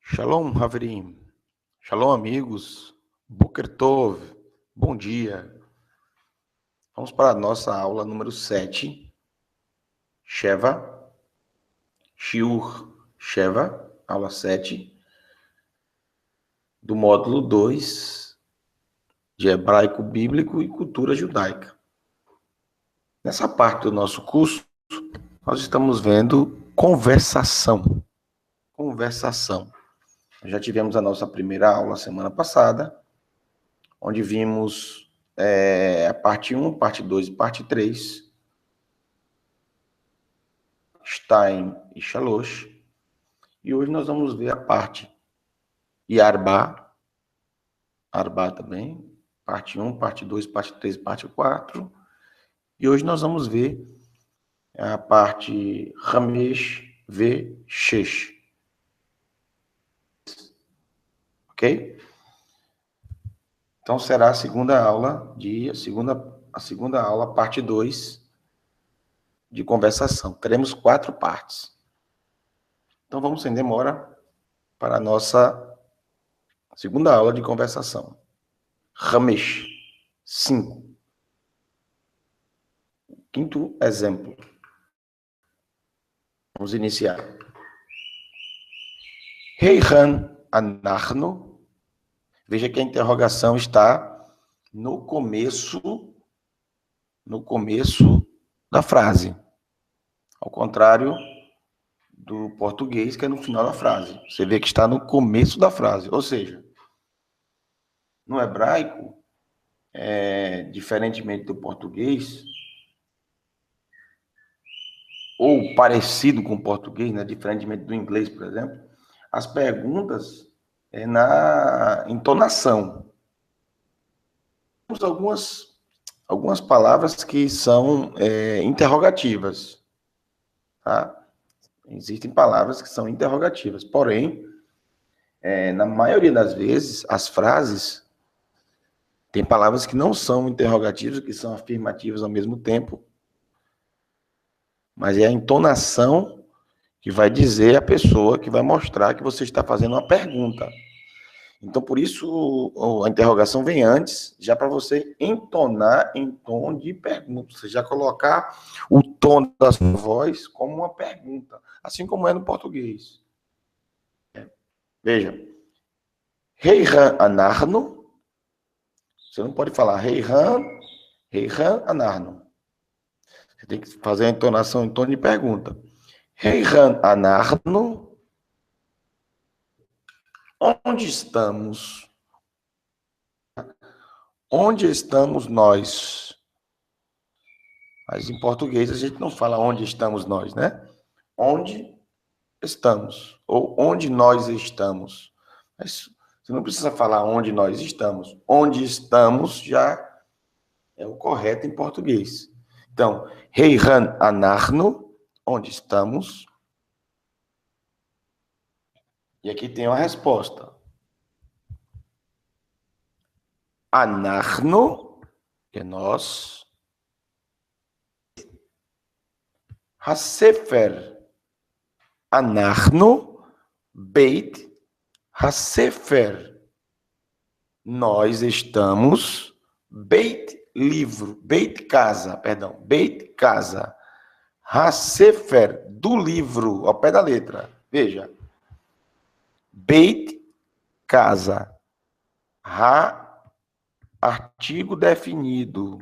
Shalom, Haverim. Shalom, amigos. Boker Tov. Bom dia. Vamos para a nossa aula número 7. Sheva. Shiur Sheva, aula 7. Do módulo 2 de Hebraico Bíblico e Cultura Judaica. Nessa parte do nosso curso, nós estamos vendo conversação. Conversação. Já tivemos a nossa primeira aula semana passada, onde vimos a parte 1, parte 2 e parte 3, Stein e Shalosh, e hoje nós vamos ver a parte Yarbá, Arbá também, parte 1, parte 2, parte 3, parte 4, e hoje nós vamos ver a parte Ramesh V. Shesh. Ok? Então será a segunda aula, a segunda aula, parte 2 de conversação. Teremos 4 partes. Então vamos sem demora para a nossa segunda aula de conversação. Ramesh 5. Quinto exemplo. Vamos iniciar. Heihan anachnu. Veja que a interrogação está no começo da frase. Ao contrário do português, que é no final da frase. Você vê que está no começo da frase. Ou seja, no hebraico, diferentemente do português, ou parecido com o português, né, diferentemente do inglês, por exemplo, as perguntas na entonação. Temos algumas palavras que são interrogativas. Tá? Existem palavras que são interrogativas, porém, na maioria das vezes, as frases têm palavras que não são interrogativas, que são afirmativas ao mesmo tempo, mas é a entonação que vai dizer a pessoa, que vai mostrar que você está fazendo uma pergunta. Então, por isso, a interrogação vem antes, já para você entonar em tom de pergunta. Você já colocar o tom da sua voz como uma pergunta, assim como é no português. Veja, Heihan anarno. Você não pode falar Heihan anarno. Você tem que fazer a entonação em tom de pergunta. Heihan anarno. Onde estamos? Onde estamos nós? Mas em português a gente não fala onde estamos nós, né? Onde estamos? Ou onde nós estamos? Mas você não precisa falar onde nós estamos. Onde estamos já é o correto em português. Então, Heihan anarno, onde estamos? E aqui tem uma resposta. Anarno, que é nós. Hasefer, anarno, beit, hasefer. Nós estamos, beit, livro, beit, casa, perdão, beit, casa. Hasefer, do livro, ao pé da letra. Veja. Beit, casa. Ha, artigo definido.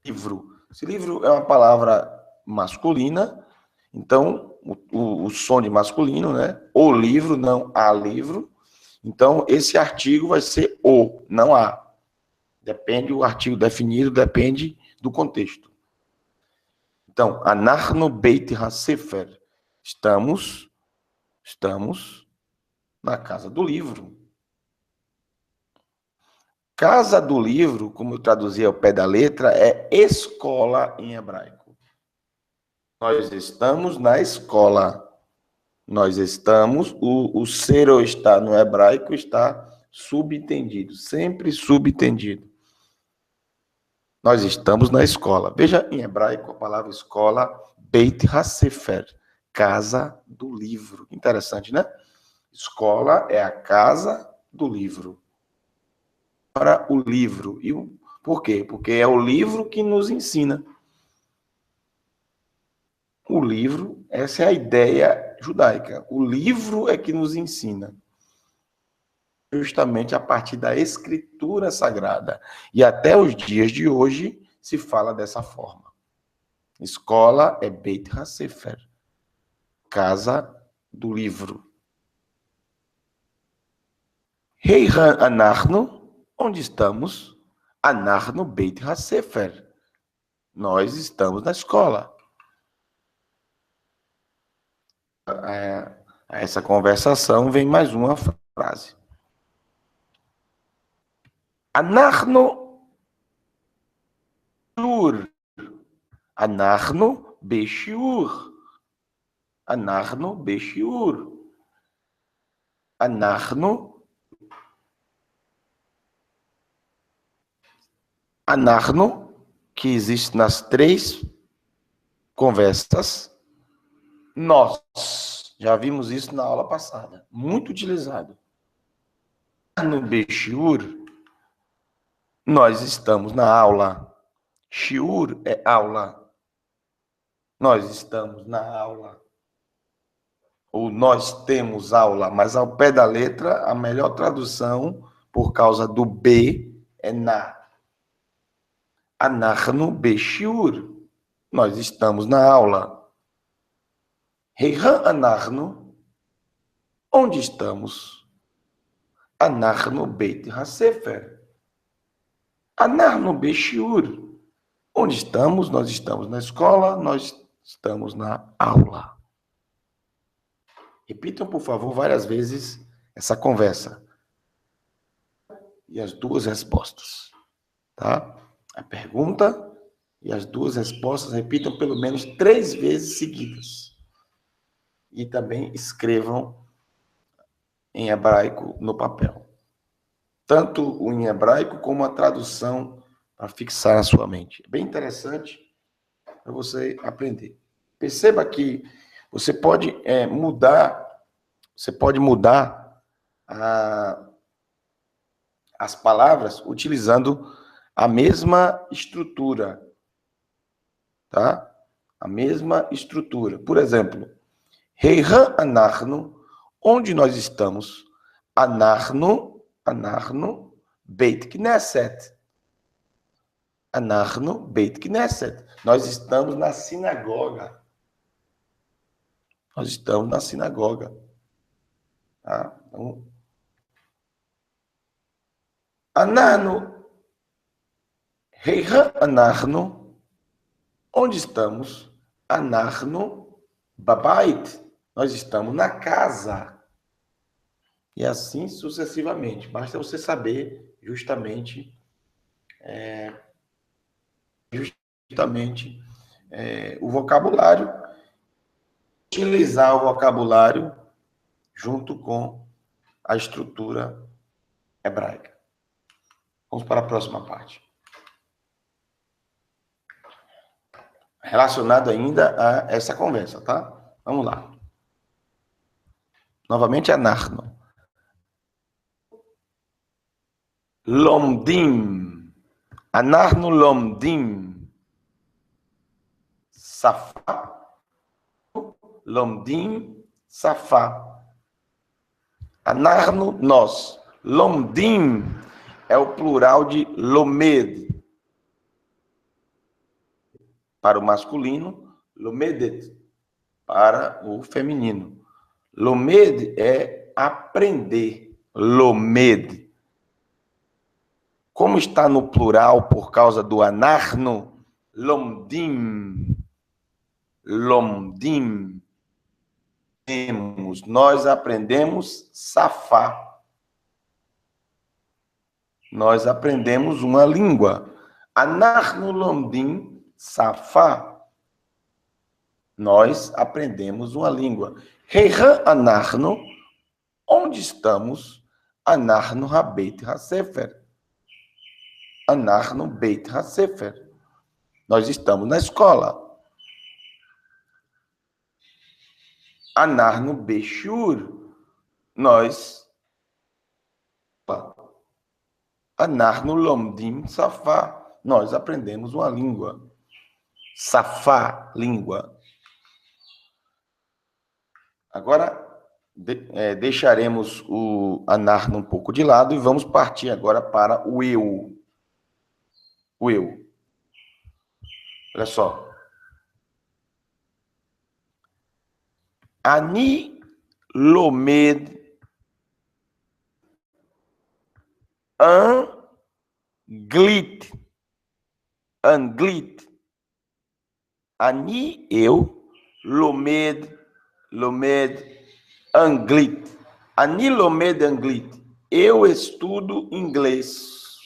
Livro. Esse livro é uma palavra masculina, então o som de masculino, né? O livro, não a livro. Então, esse artigo vai ser o, não a. Depende, o artigo definido depende do contexto. Então, anarno beit hasefer. Estamos na casa do livro. Casa do livro, como eu traduzi ao pé da letra, é escola em hebraico. Nós estamos na escola. Nós estamos, o ser ou estar no hebraico está subentendido, sempre subentendido. Nós estamos na escola. Veja em hebraico a palavra escola, Beit HaSefer, casa do livro. Interessante, né? Escola é a casa do livro. Para o livro. E por quê? Porque é o livro que nos ensina. O livro, essa é a ideia judaica. O livro é que nos ensina. Justamente a partir da escritura sagrada. E até os dias de hoje se fala dessa forma. Escola é Beit HaSefer, casa do livro. Heihan Anachnu, onde estamos? Anachnu Beit HaSefer. Nós estamos na escola. A essa conversação vem mais uma frase. Anachnu Shiur. Anachnu Beshiur. Anachnu Beshiur. Anachnu que existe nas 3 conversas, nós. Já vimos isso na aula passada. Muito utilizado. No Beshiur, nós estamos na aula. Shiur é aula. Nós estamos na aula. Ou nós temos aula, mas ao pé da letra, a melhor tradução, por causa do B, é na. Anachnu Beshiur. Nós estamos na aula. Heihan Anachnu. Onde estamos? Anachnu Beit HaSefer. Anachnu Beshiur. Onde estamos? Nós estamos na escola, nós estamos na aula. Repitam, por favor, várias vezes essa conversa. E as 2 respostas. Tá? A pergunta e as 2 respostas repitam pelo menos 3 vezes seguidas. E também escrevam em hebraico no papel. Tanto o em hebraico como a tradução para fixar na sua mente. É bem interessante para você aprender. Perceba que você pode mudar as palavras utilizando a mesma estrutura, tá? A mesma estrutura. Por exemplo, Heihan Anachnu, onde nós estamos? Anachnu Beit Knesset. Anachnu Beit Knesset. Nós estamos na sinagoga. Nós estamos na sinagoga. Tá? Então, Anachnu, Heihan Anachnu, onde estamos? Anachnu Babait. Nós estamos na casa. E assim sucessivamente. Basta você saber justamente o vocabulário, utilizar o vocabulário junto com a estrutura hebraica. Vamos para a próxima parte. Relacionado ainda a essa conversa, tá? Vamos lá. Novamente, Anachnu. Lomdim. Anachnu lomdim. Safá. Lomdim, safá. Anachnu, nós. Lomdim é o plural de lomed. Para o masculino, lomedet. Para o feminino. Lomed é aprender. Lomed. Como está no plural por causa do anachnu, lomdim. Lomdim. Nós aprendemos safá. Nós aprendemos uma língua. Anachnu lomdim safá. Nós aprendemos uma língua. Heihan anachnu, onde estamos? Anachnu habeit hasefer. Anachnu beit hasefer. Nós estamos na escola. Anarno Bechur, nós. Anarno Lomdim Safá, nós aprendemos uma língua. Safá, língua. Agora, deixaremos o Anarno um pouco de lado e vamos partir agora para o eu. O eu. Olha só. Ani lomed anglit. Anglit. Ani eu lomed anglit. Ani lomed anglit. Eu estudo inglês.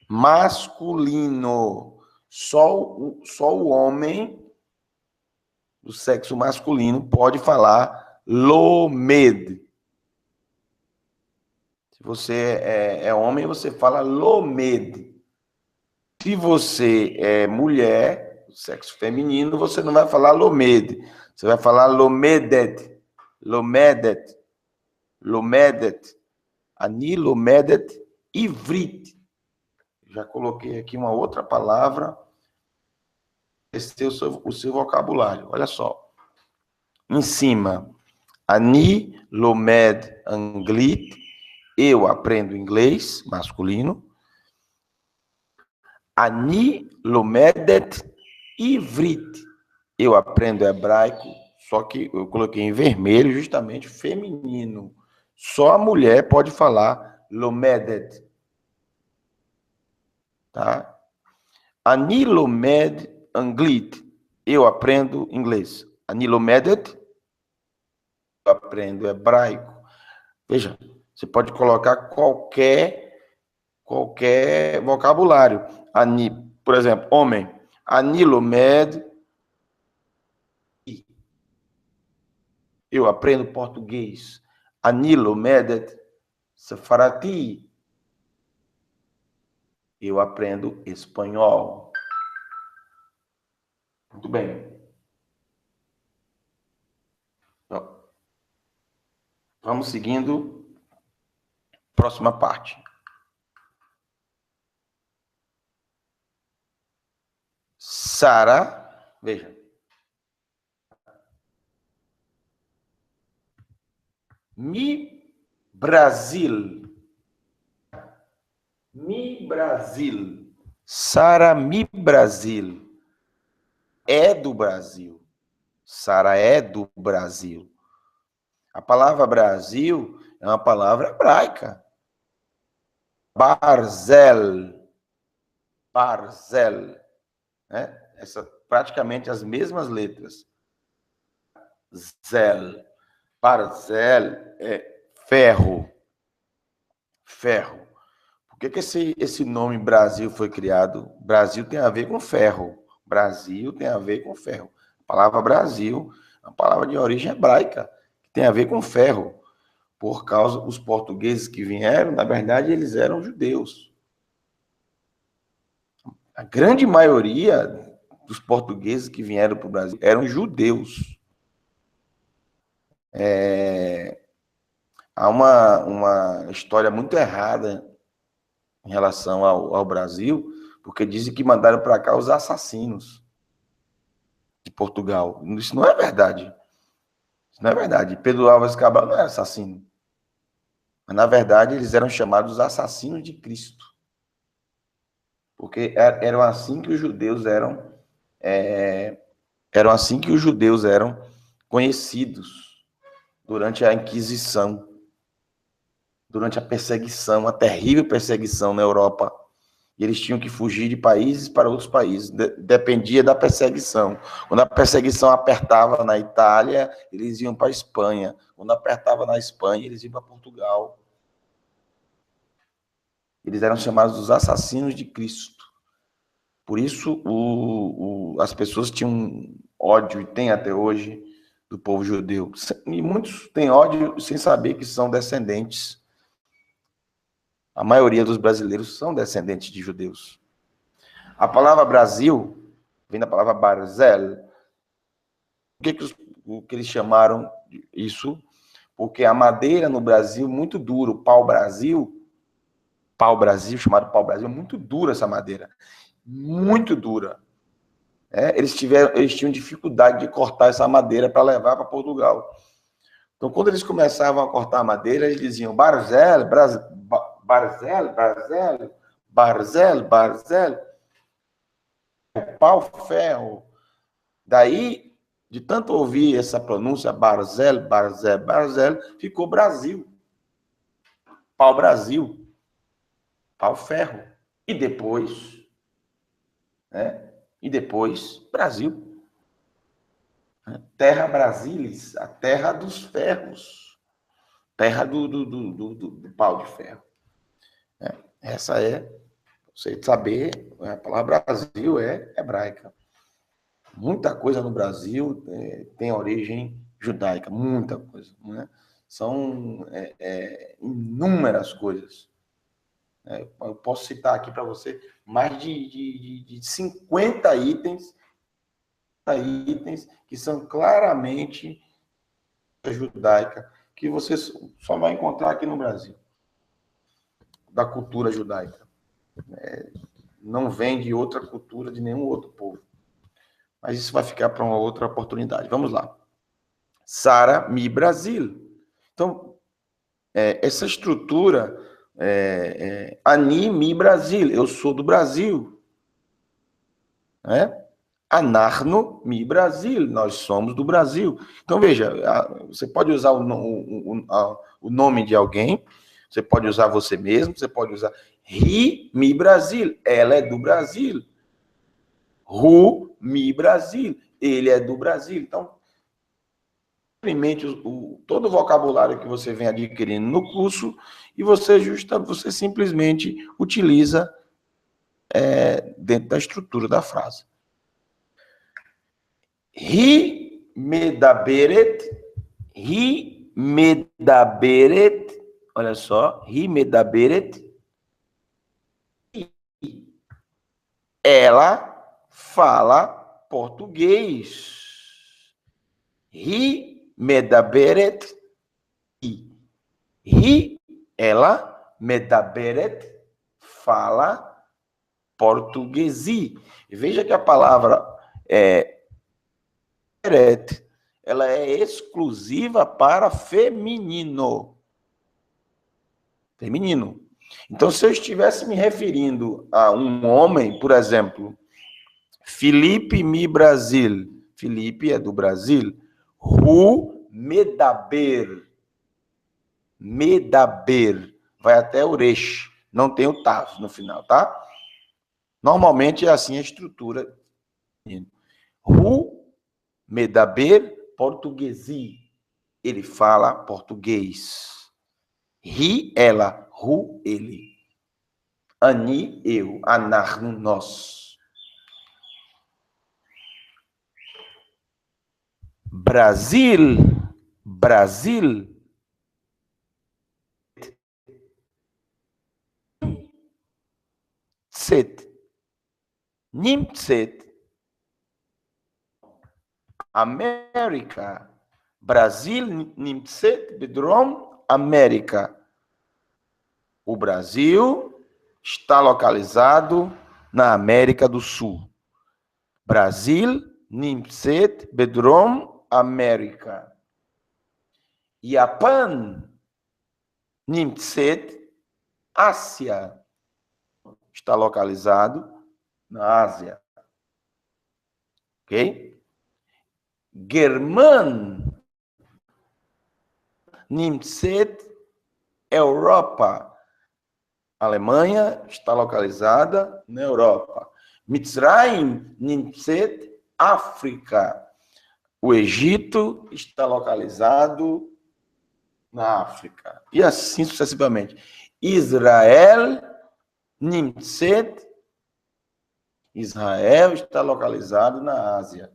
Masculino. Só o homem do sexo masculino pode falar lomed. Se você é homem, você fala lomed. Se você é mulher, sexo feminino, você não vai falar lomed. Você vai falar lomedet. Lomedet. Lomedet. Ani lomedet ivrit. Já coloquei aqui uma outra palavra. Esse é o seu vocabulário. Olha só. Em cima, Ani lomed anglit. Eu aprendo inglês, masculino. Ani lomedet ivrit. Eu aprendo hebraico, só que eu coloquei em vermelho, justamente feminino. Só a mulher pode falar lomedet. Tá? Ani lomed anglit. Eu aprendo inglês. Ani lomedet. Eu aprendo hebraico. Veja, você pode colocar qualquer vocabulário. Ani, por exemplo, homem. Ani lomed. Eu aprendo português. Ani lomedet sefarati. Eu aprendo espanhol. Muito bem. Então, vamos seguindo. Próxima parte. Sara, veja. Mi Brasil. Mi Brasil. Sara Mi Brasil. É do Brasil. Sara é do Brasil. A palavra Brasil é uma palavra hebraica. Barzel. Barzel. Né? Praticamente as mesmas letras. Zel. Barzel é ferro. Ferro. Por que esse nome Brasil foi criado? Brasil tem a ver com ferro. Brasil tem a ver com ferro. A palavra Brasil é uma palavra de origem hebraica, que tem a ver com ferro. Por causa dos portugueses que vieram, na verdade, eles eram judeus. A grande maioria dos portugueses que vieram para o Brasil eram judeus. Há uma história muito errada em relação ao Brasil, porque dizem que mandaram para cá os assassinos de Portugal. Isso não é verdade. Isso não é verdade. Pedro Álvares Cabral não era assassino. Mas, na verdade, eles eram chamados assassinos de Cristo. Porque eram assim que os judeus eram conhecidos durante a Inquisição, durante a perseguição, a terrível perseguição na Europa. E eles tinham que fugir de países para outros países. Dependia da perseguição. Quando a perseguição apertava na Itália, eles iam para a Espanha. Quando apertava na Espanha, eles iam para Portugal. Eles eram chamados os assassinos de Cristo. Por isso, as pessoas tinham ódio, e têm até hoje, do povo judeu. E muitos têm ódio sem saber que são descendentes. A maioria dos brasileiros são descendentes de judeus. A palavra Brasil vem da palavra Barzel. O que o que eles chamaram isso, porque a madeira no Brasil muito dura, o pau-brasil, chamado pau-brasil, muito dura essa madeira, muito dura. Eles tinham dificuldade de cortar essa madeira para levar para Portugal. Então, quando eles começavam a cortar a madeira, eles diziam barzel, barzel, barzel, barzel, barzel, pau-ferro. Daí, de tanto ouvir essa pronúncia, barzel, barzel, barzel, ficou Brasil. Pau-brasil, pau-ferro. E depois, Brasil. Terra Brasilis, a terra dos ferros. Terra do pau de ferro. Essa é, você saber, a palavra Brasil é hebraica. Muita coisa no Brasil tem origem judaica, muita coisa. Né? São inúmeras coisas. Eu posso citar aqui para você mais de 50 itens que são claramente judaica, que você só vai encontrar aqui no Brasil, da cultura judaica. Não vem de outra cultura, de nenhum outro povo. Mas isso vai ficar para uma outra oportunidade. Vamos lá. Sara Mi Brasil. Então, essa estrutura, Ani Mi Brasil, eu sou do Brasil. Anarno Mi Brasil, nós somos do Brasil. Então, veja, você pode usar o nome de alguém, você pode usar você mesmo, você pode usar Ri Mi Brasil, ela é do Brasil. Ru Mi Brasil, ele é do Brasil. Então, simplesmente todo o vocabulário que você vem adquirindo no curso e você simplesmente utiliza dentro da estrutura da frase. Ri medaberet, olha só, ri medaberet, ela fala português. Ri medaberet, ela medaberet, fala portuguesi. Veja que a palavra ela é exclusiva para feminino. Então, se eu estivesse me referindo a um homem, por exemplo, Felipe Mi Brasil, Felipe é do Brasil, Ru Medaber, vai até Uresh, não tem o Tav no final, tá? Normalmente é assim a estrutura. Ru Medaber portuguesi, ele fala português. Ri, ela, Ru, ele. Ani, eu, Anarno, nós. Brasil, Nimtset, América, Brasil, Nimtset, Bedrom, América. O Brasil está localizado na América do Sul. Brasil, Nimtset, Bedrom, América. Japan, Nimtset, Ásia. Está localizado na Ásia. Ok? German, Nimtset, Europa. Alemanha está localizada na Europa. Mitzrayim, Nimtset, África. O Egito está localizado na África. E assim sucessivamente. Israel, Nimtset, Israel está localizado na Ásia.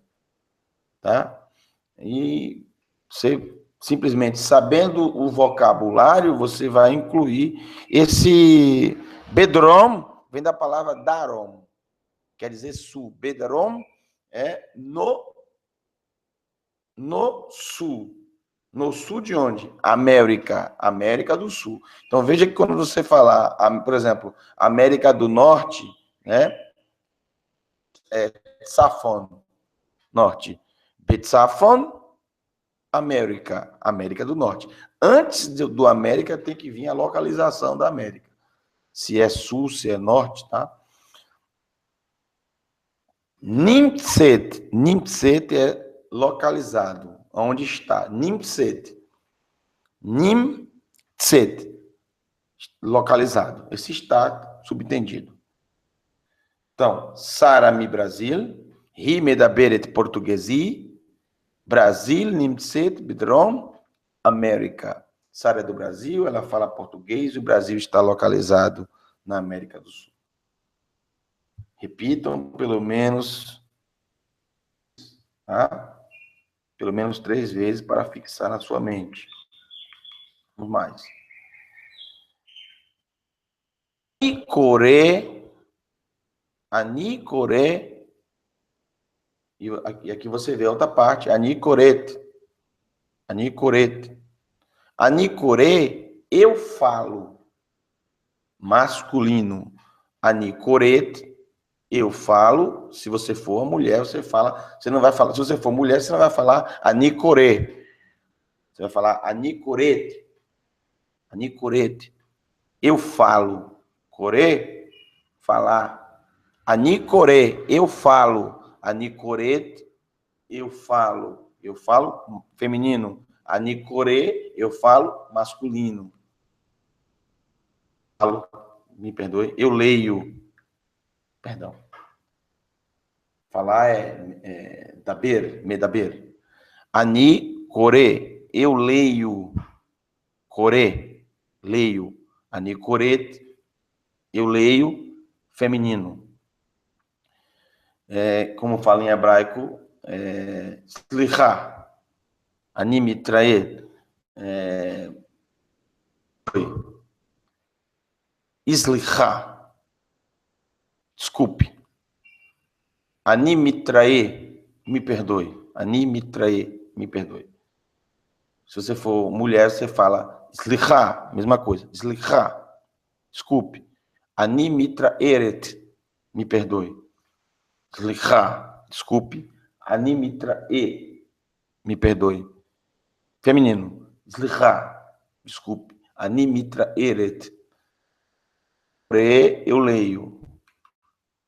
Tá? E você simplesmente sabendo o vocabulário, você vai incluir esse Bedrom, vem da palavra Darom, quer dizer sul. Bedrom é no no sul. No sul de onde? América. América do Sul. Então, veja que quando você falar, por exemplo, América do Norte, né? É Safon, Norte. Betsafon, América. América do Norte. Antes do América, tem que vir a localização da América. Se é sul, se é norte, tá? Nimtset. Nimtset é localizado. Onde está? Nimtset. Nimtset. Localizado. Esse está subentendido. Então, Sarami Brasil, Rime da Beret Portuguesi, Brasil, Nimtset, Bidron, América. Sara é do Brasil, ela fala português, o Brasil está localizado na América do Sul. Repitam pelo menos, tá? Pelo menos 3 vezes para fixar na sua mente. Vamos mais. Anicore, e aqui você vê a outra parte, anicorete. Anicorete. Anicore, eu falo. Masculino. Anicorete, eu falo. Se você for mulher, você fala. Você não vai falar. Se você for mulher, você não vai falar anicore. Você vai falar anicorete. Anicorete. Eu falo. Core, falar. Anicore, eu falo. Anicorete, eu falo. Eu falo feminino. Anicore, eu falo masculino. Falo, me perdoe, eu leio. Perdão. Falar é daber, medaber. Anicore, eu leio. Core, leio. Anicoret, eu leio, feminino. Como fala em hebraico, slicha, animitraet, slicha, desculpe. Animitrae, me perdoe. Animitrae, me perdoe. Se você for mulher, você fala slicha, mesma coisa. Slicha, desculpe. Animitraeret, me perdoe. Slicha, desculpe. Animitrae, me perdoe. Feminino. Slicha, desculpe. Animitraeret. Eu leio.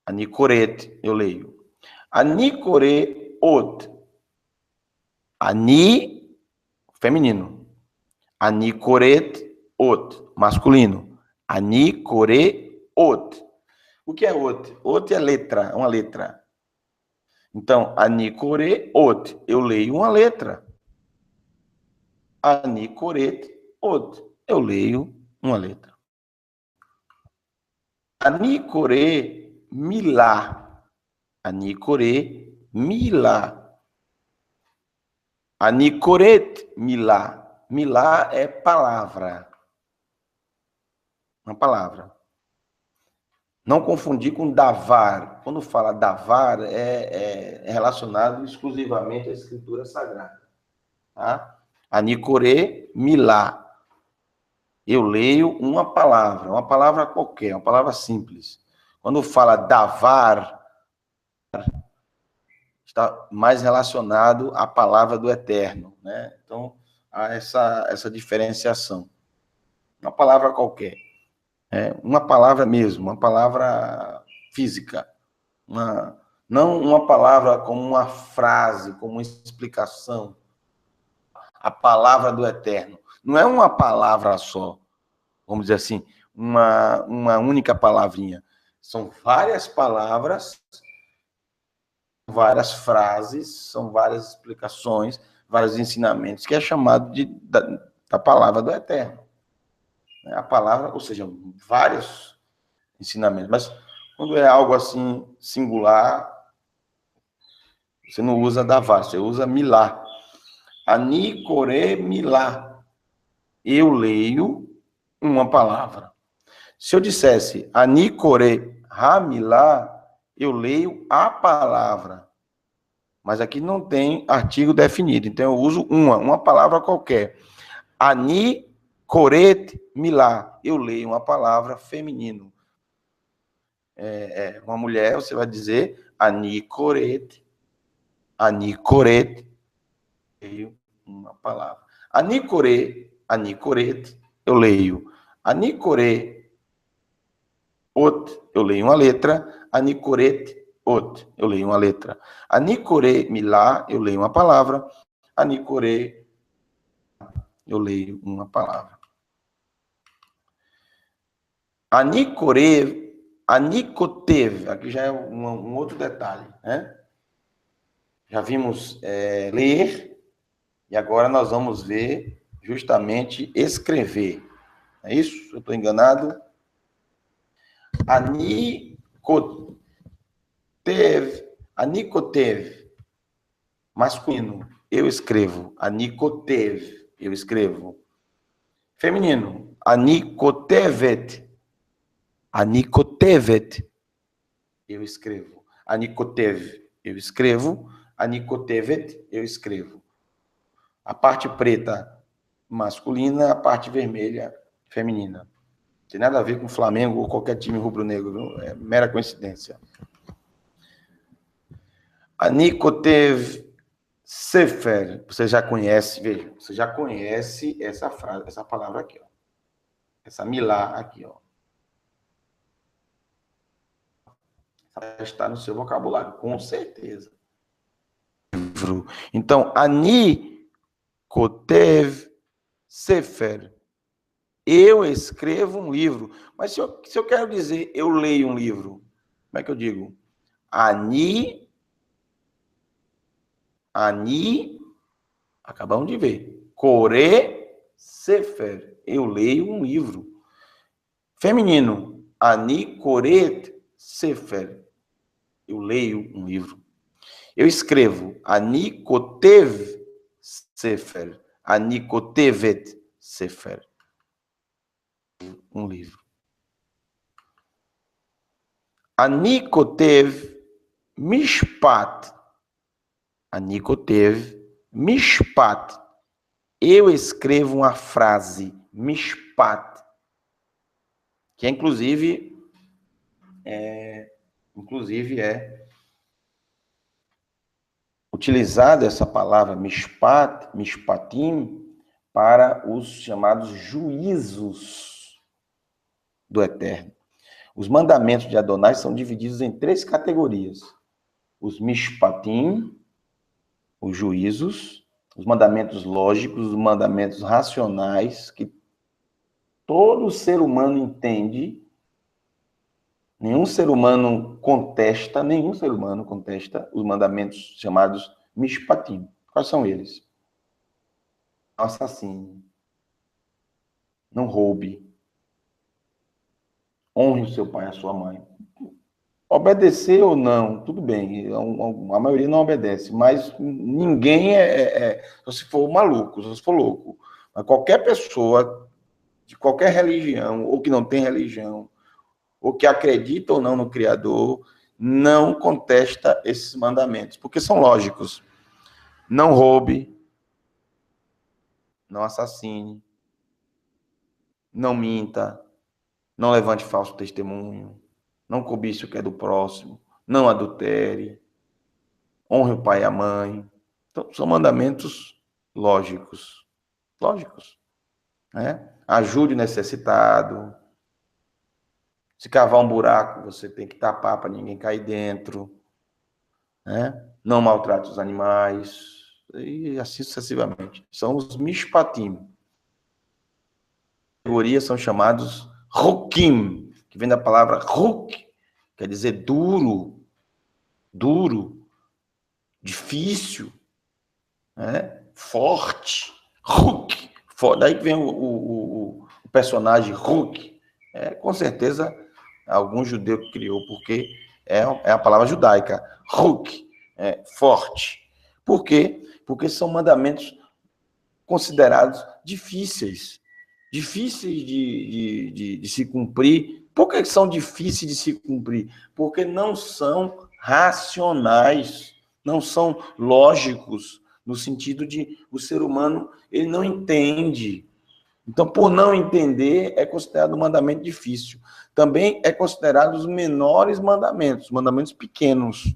Anicoret, eu leio. Anicoreot. Ani, feminino. Anicoret, ot, masculino. Anicoreot. O que é ot? Ot é letra, é uma letra. Então, anicoreot, eu leio uma letra. Anicoret, ot, eu leio uma letra. Anicore, milá. Anicore, milá. Anicoret, milá. Milá é palavra. Uma palavra. Não confundir com davar. Quando fala davar, é relacionado exclusivamente à escritura sagrada. Tá? Anicore, milá. Eu leio uma palavra qualquer, uma palavra simples. Quando fala davar, está mais relacionado à palavra do Eterno, né? Então, há essa diferenciação. Uma palavra qualquer. Uma palavra mesmo, uma palavra física. Não uma palavra como uma frase, como uma explicação. A palavra do Eterno. Não é uma palavra só, vamos dizer assim, uma única palavrinha. São várias palavras, várias frases, são várias explicações, vários ensinamentos, que é chamado da palavra do Eterno. A palavra, ou seja, vários ensinamentos. Mas quando é algo assim singular, você não usa davar, você usa milá. Anicore milá. Eu leio uma palavra. Se eu dissesse Anicore hamilá, eu leio a palavra. Mas aqui não tem artigo definido, então eu uso uma palavra qualquer. Ani coret milá. Eu leio uma palavra feminino. Uma mulher, você vai dizer ani coret, leio uma palavra. Ani coret, eu leio. Ani coret, eu leio uma letra. Ani coret, eu leio uma letra. Ani coret milá, eu leio uma palavra. Ani coret, eu leio uma palavra. Anikotev, aqui já é um outro detalhe, né? Já vimos ler, e agora nós vamos ver justamente escrever. É isso? Eu estou enganado? Anikotev, masculino, eu escrevo. Anikotev, eu escrevo. Feminino, anikotevet, eu escrevo. Anikotev, eu escrevo. Anikotevet, eu escrevo. A parte preta, masculina, a parte vermelha, feminina. Não tem nada a ver com Flamengo ou qualquer time rubro-negro, viu? É mera coincidência. Anikotev sefer, você já conhece, veja, você já conhece essa frase, essa palavra aqui, ó. Essa milá aqui, ó. Está no seu vocabulário, com certeza. Então, Ani Kotev Sefer. Eu escrevo um livro. Mas se eu quero dizer eu leio um livro, como é que eu digo? Ani, acabamos de ver. Kore Sefer. Eu leio um livro. Feminino. Ani Koret Sefer. Eu leio um livro. Eu escrevo Ani Kotev Sefer. Ani Kotevet Sefer. Um livro. Ani Kotev Mishpat. Ani Kotev Mishpat. Eu escrevo uma frase. Mishpat. Que é, inclusive é utilizada essa palavra mishpat, mishpatim, para os chamados juízos do Eterno. Os mandamentos de Adonai são divididos em 3 categorias. Os mishpatim, os juízos, os mandamentos lógicos, os mandamentos racionais, que todo ser humano entende. Nenhum ser humano contesta os mandamentos chamados mishpatim. Quais são eles? Não assassine. Não roube. Honre o seu pai e a sua mãe. Obedecer ou não, tudo bem. A maioria não obedece, mas ninguém só se for maluco, só se for louco. Mas qualquer pessoa, de qualquer religião, ou que não tem religião, ou que acredita ou não no Criador, não contesta esses mandamentos, porque são lógicos. Não roube, não assassine, não minta, não levante falso testemunho, não cobice o que é do próximo, não adultere, honre o pai e a mãe. Então, são mandamentos lógicos, né? Ajude o necessitado. Se cavar um buraco, você tem que tapar para ninguém cair dentro, né? Não maltrate os animais, e assim sucessivamente. São os mishpatim. Categorias são chamados hukim, que vem da palavra huk, quer dizer duro, difícil, né? Forte, huk. Daí que vem o personagem huk. Com certeza, algum judeu que criou, porque é a palavra judaica, huk, forte. Por quê? Porque são mandamentos considerados difíceis de se cumprir. Por que são difíceis de se cumprir? Porque não são racionais, não são lógicos, no sentido de o ser humano, ele não entende. Então, por não entender, é considerado um mandamento difícil. Também é considerado os menores mandamentos, mandamentos pequenos.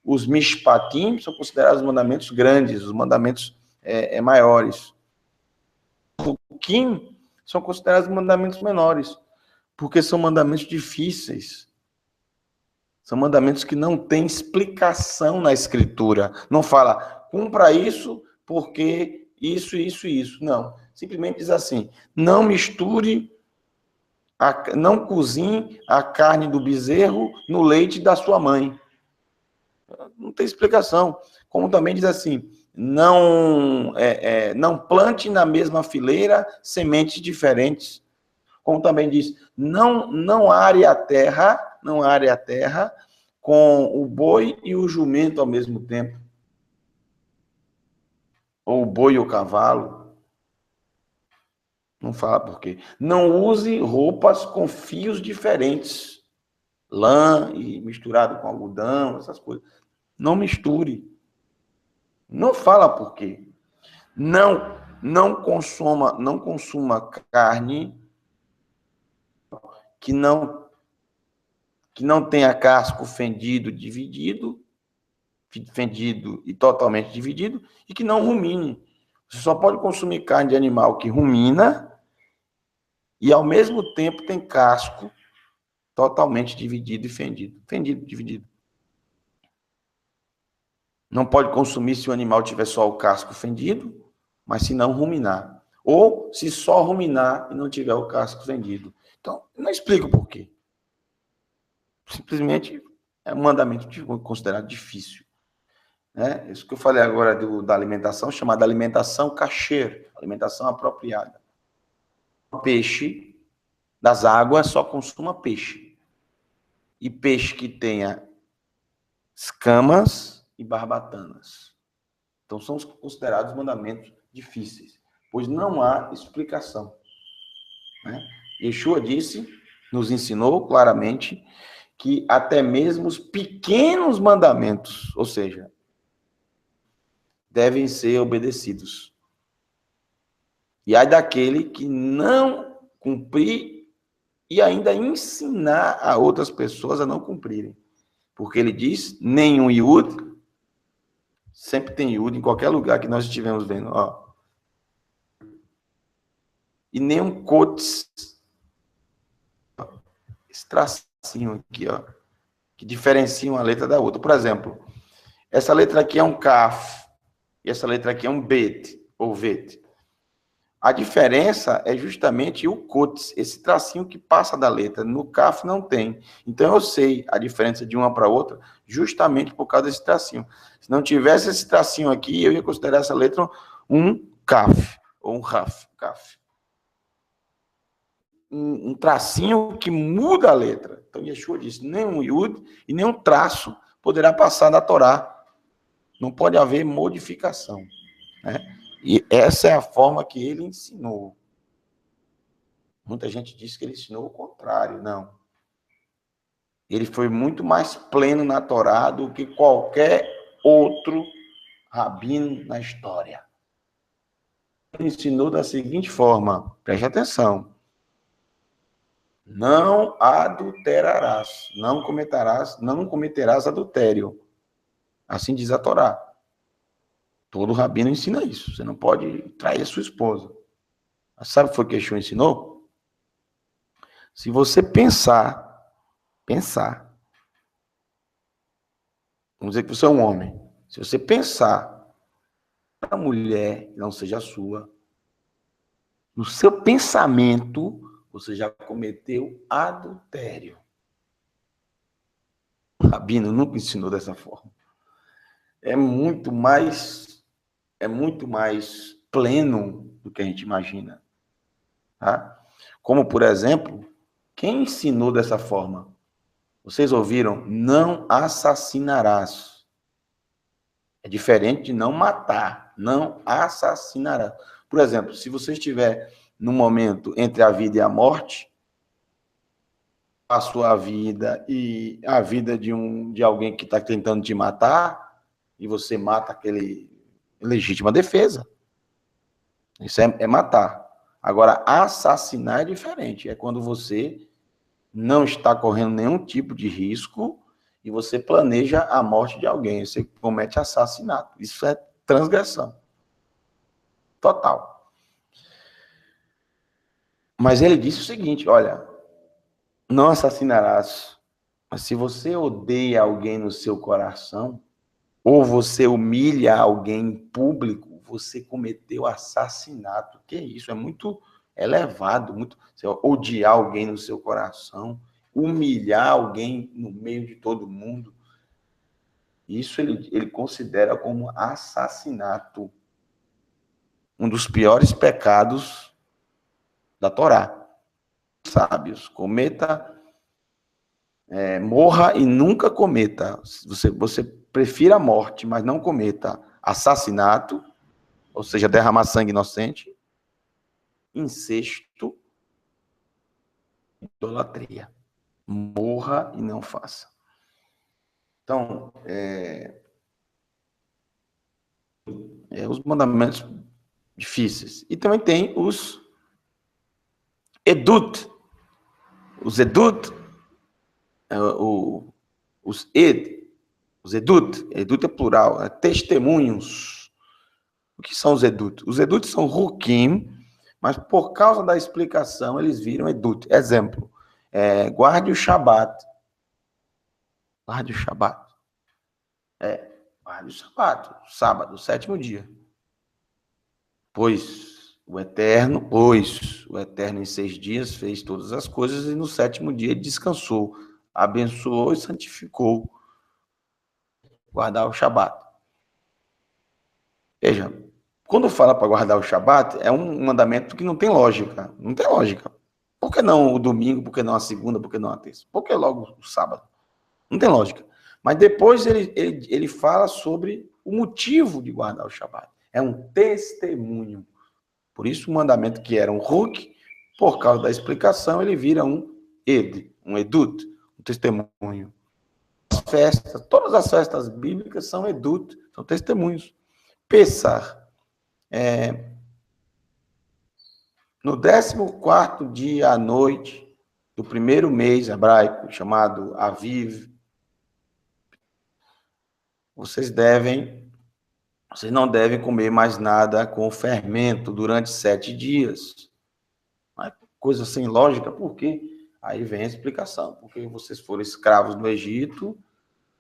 Os mishpatim são considerados mandamentos grandes, os mandamentos maiores. Os hukim são considerados mandamentos menores, porque são mandamentos difíceis. São mandamentos que não têm explicação na Escritura. Não fala, cumpra isso, porque isso, isso e isso. Não. Simplesmente diz assim, não misture, não cozinhe a carne do bezerro no leite da sua mãe. Não tem explicação. Como também diz assim, não plante na mesma fileira sementes diferentes. Como também diz, não are a terra com o boi e o jumento ao mesmo tempo. Ou o boi e o cavalo. Não fala por quê. Não use roupas com fios diferentes. Lã e misturado com algodão, essas coisas. Não misture. Não fala por quê. Não consuma carne que não tenha casco fendido e totalmente dividido, e que não rumine. Você só pode consumir carne de animal que rumina e, ao mesmo tempo, tem casco totalmente dividido e fendido. Fendido, dividido. Não pode consumir se o animal tiver só o casco fendido, mas se não ruminar. Ou se só ruminar e não tiver o casco fendido. Então, não explico por quê. Simplesmente é um mandamento considerado difícil. Né? Isso que eu falei agora da alimentação, chamada alimentação kasher, alimentação apropriada. Peixe das águas só consuma peixe. E peixe que tenha escamas e barbatanas. Então, são considerados mandamentos difíceis, pois não há explicação. Né? Yeshua nos ensinou claramente que até mesmo os pequenos mandamentos, ou seja, devem ser obedecidos. E ai daquele que não cumprir e ainda ensinar a outras pessoas a não cumprirem. Porque ele diz, nenhum Yud, sempre tem Yud em qualquer lugar que nós estivermos vendo, ó. E nenhum Kotes, esse tracinho aqui, ó, que diferencia uma letra da outra. Por exemplo, essa letra aqui é um Kaf, e essa letra aqui é um Bet, ou Vet. A diferença é justamente o Kotes, esse tracinho que passa da letra. No Kaf não tem. Então eu sei a diferença de uma para outra justamente por causa desse tracinho. Se não tivesse esse tracinho aqui, eu ia considerar essa letra um Kaf, ou um Raf, Kaf. Um tracinho que muda a letra. Então Yeshua disse, nem um Yud e nem um traço poderá passar da Torá. Não pode haver modificação. Né? E essa é a forma que ele ensinou. Muita gente diz que ele ensinou o contrário. Não. Ele foi muito mais pleno na Torá do que qualquer outro rabino na história. Ele ensinou da seguinte forma, preste atenção. Não adulterarás, não cometerás adultério. Assim diz a Torá. Todo rabino ensina isso. Você não pode trair a sua esposa. Mas sabe o que foi que Yeshua ensinou? Se você pensar, vamos dizer que você é um homem. Se você pensar que a mulher não seja sua, no seu pensamento, você já cometeu adultério. O rabino nunca ensinou dessa forma. É muito mais pleno do que a gente imagina. Tá? Como, por exemplo, quem ensinou dessa forma? Vocês ouviram? Não assassinarás. É diferente de não matar. Não assassinarás. Por exemplo, se você estiver num momento entre a vida e a morte, a sua vida e a vida de alguém que está tentando te matar, e você mata aquele legítima defesa. Isso é matar. Agora, assassinar é diferente. É quando você não está correndo nenhum tipo de risco e você planeja a morte de alguém. Você comete assassinato. Isso é transgressão. Total. Mas ele disse o seguinte, olha, não assassinarás, mas se você odeia alguém no seu coração, ou você humilha alguém em público, você cometeu assassinato. Que isso? É muito elevado, muito. Você odiar alguém no seu coração, humilhar alguém no meio de todo mundo. Isso ele considera como assassinato. Um dos piores pecados da Torá. Sábios, morra e nunca cometa. Você prefira a morte, mas não cometa assassinato, ou seja, derramar sangue inocente, incesto, idolatria. Morra e não faça. Então, os mandamentos difíceis. E também tem os edut. Os edut, os edut é plural, testemunhos. O que são os edut? Os edut são rukim, mas por causa da explicação eles viram edut. Exemplo, guarde o Shabat. Guarde o Shabat. Guarde o Shabat, sábado, 7º dia. Pois o Eterno em 6 dias fez todas as coisas e no 7º dia ele descansou, abençoou e santificou. Guardar o Shabat. Veja, quando fala para guardar o Shabat, é um mandamento que não tem lógica. Não tem lógica. Por que não o domingo? Por que não a segunda? Por que não a terça? Por que logo o sábado? Não tem lógica. Mas depois ele fala sobre o motivo de guardar o Shabat. É um testemunho. Por isso o mandamento que era um ruk, por causa da explicação, ele vira um ed, um edut, um testemunho. As festas, todas as festas bíblicas são edut, são testemunhos. Pessah, no 14º dia à noite do primeiro mês hebraico, chamado Aviv, vocês não devem comer mais nada com fermento durante 7 dias. Coisa sem lógica, por quê? Aí vem a explicação. Porque vocês foram escravos no Egito,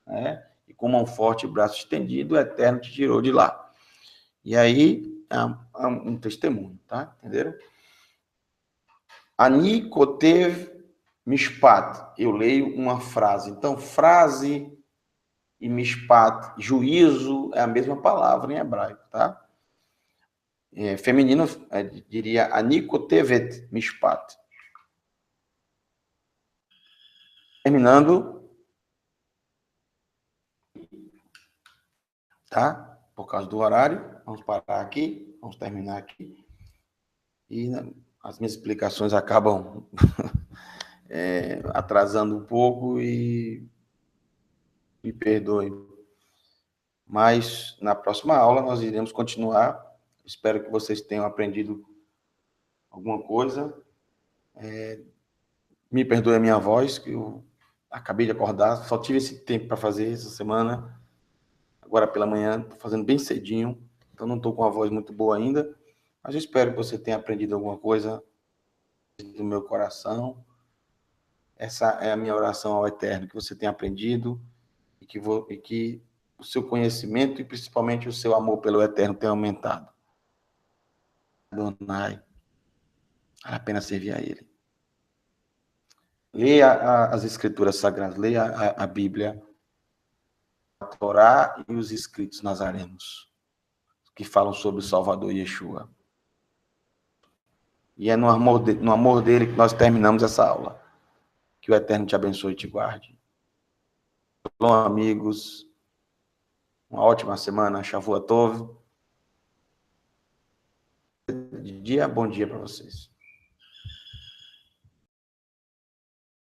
né? E com mão forte e braço estendido, o Eterno te tirou de lá. E aí, é um testemunho, tá? Entenderam? Ani kotev mishpat. Eu leio uma frase. Então, frase e mishpat, juízo, é a mesma palavra em hebraico, tá? Feminino, diria ani kotevet mishpat. Terminando, tá? Por causa do horário, vamos parar aqui, vamos terminar aqui. E as minhas explicações acabam atrasando um pouco e me perdoem. Mas na próxima aula nós iremos continuar. Espero que vocês tenham aprendido alguma coisa. Me perdoe a minha voz, que eu acabei de acordar, só tive esse tempo para fazer essa semana. Agora pela manhã, estou fazendo bem cedinho, então não estou com a voz muito boa ainda. Mas eu espero que você tenha aprendido alguma coisa do meu coração. Essa é a minha oração ao Eterno, que você tenha aprendido e que o seu conhecimento e principalmente o seu amor pelo Eterno tenha aumentado. Adonai, vale a pena servir a Ele. Leia as Escrituras Sagradas, leia a Bíblia, a Torá e os escritos nazarenos, que falam sobre o Salvador Yeshua. E é no amor dele que nós terminamos essa aula. Que o Eterno te abençoe e te guarde. Bom, amigos, uma ótima semana. Shavua Tov. Bom dia para vocês.